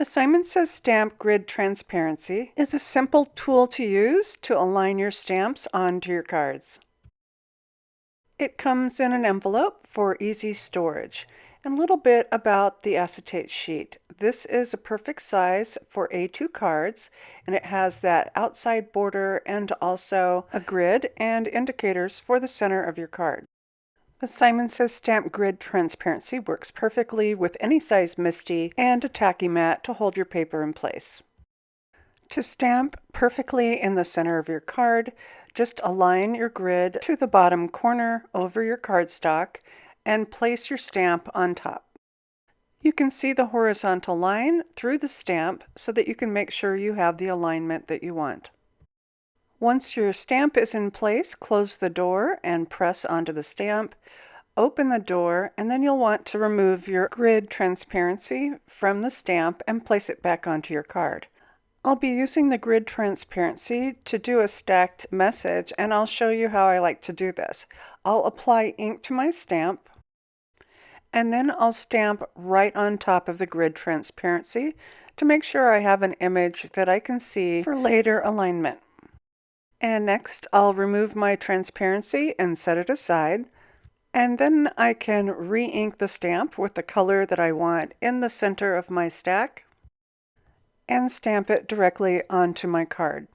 The Simon Says Stamp Grid Transparency is a simple tool to use to align your stamps onto your cards. It comes in an envelope for easy storage. And a little bit about the acetate sheet. This is a perfect size for A2 cards, and it has that outside border and also a grid and indicators for the center of your card. The Simon Says Stamp Grid Transparency works perfectly with any size MISTI and a tacky mat to hold your paper in place. To stamp perfectly in the center of your card, just align your grid to the bottom corner over your cardstock and place your stamp on top. You can see the horizontal line through the stamp so that you can make sure you have the alignment that you want. Once your stamp is in place, close the door and press onto the stamp. Open the door, and then you'll want to remove your grid transparency from the stamp and place it back onto your card. I'll be using the grid transparency to do a stacked message, and I'll show you how I like to do this. I'll apply ink to my stamp, and then I'll stamp right on top of the grid transparency to make sure I have an image that I can see for later alignment. And next, I'll remove my transparency and set it aside. And then I can re-ink the stamp with the color that I want in the center of my stack and stamp it directly onto my card.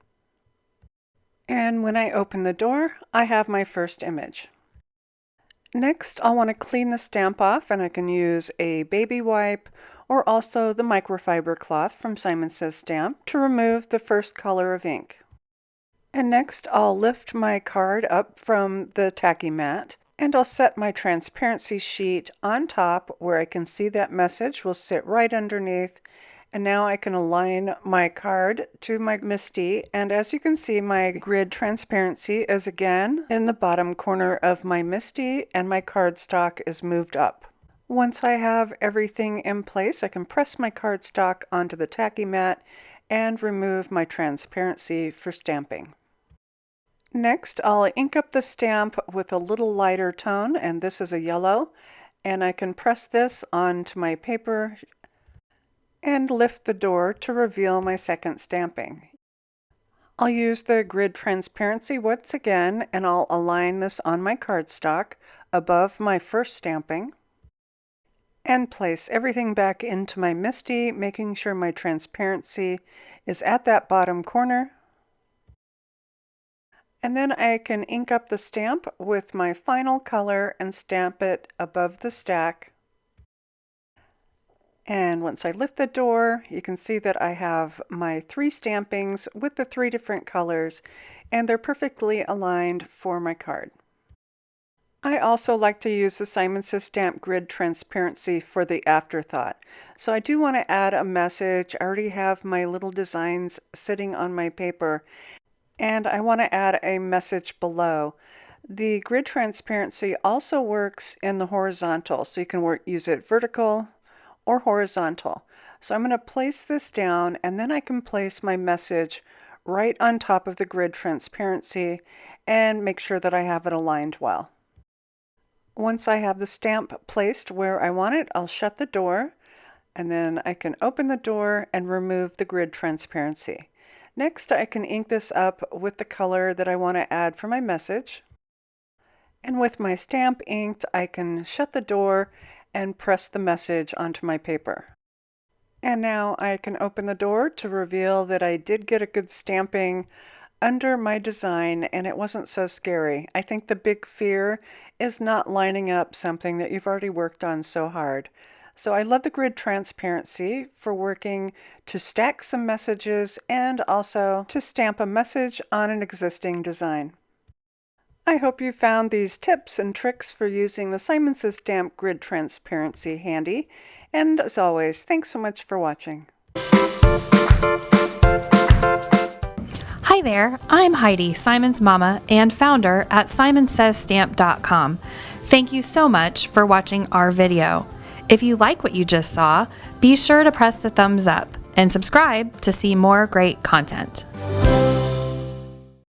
And when I open the door, I have my first image. Next, I'll want to clean the stamp off, and I can use a baby wipe or also the microfiber cloth from Simon Says Stamp to remove the first color of ink. And next, I'll lift my card up from the tacky mat, and I'll set my transparency sheet on top where I can see that message will sit right underneath. And now I can align my card to my MISTI, and as you can see, my grid transparency is again in the bottom corner of my MISTI, and my cardstock is moved up. Once I have everything in place, I can press my cardstock onto the tacky mat and remove my transparency for stamping. Next, I'll ink up the stamp with a little lighter tone, and this is a yellow, and I can press this onto my paper and lift the door to reveal my second stamping. I'll use the grid transparency once again, and I'll align this on my cardstock above my first stamping and place everything back into my MISTI, making sure my transparency is at that bottom corner. And then I can ink up the stamp with my final color and stamp it above the stack. And once I lift the door, you can see that I have my 3 stampings with the 3 different colors, and they're perfectly aligned for my card. I also like to use the Simon Says Stamp Grid Transparency for the afterthought. So I do want to add a message. I already have my little designs sitting on my paper, and I want to add a message below. The grid transparency also works in the horizontal, so you can use it vertical or horizontal. So I'm going to place this down, and then I can place my message right on top of the grid transparency and make sure that I have it aligned well. Once I have the stamp placed where I want it, I'll shut the door, and then I can open the door and remove the grid transparency. Next, I can ink this up with the color that I want to add for my message. And with my stamp inked, I can shut the door and press the message onto my paper. And now I can open the door to reveal that I did get a good stamping under my design, and it wasn't so scary. I think the big fear is not lining up something that you've already worked on so hard. So I love the grid transparency for working to stack some messages and also to stamp a message on an existing design. I hope you found these tips and tricks for using the Simon Says Stamp Grid Transparency handy, and as always, thanks so much for watching. Hi there, I'm Heidi, Simon's mama and founder at simonsaysstamp.com. Thank you so much for watching our video. If you like what you just saw, be sure to press the thumbs up and subscribe to see more great content.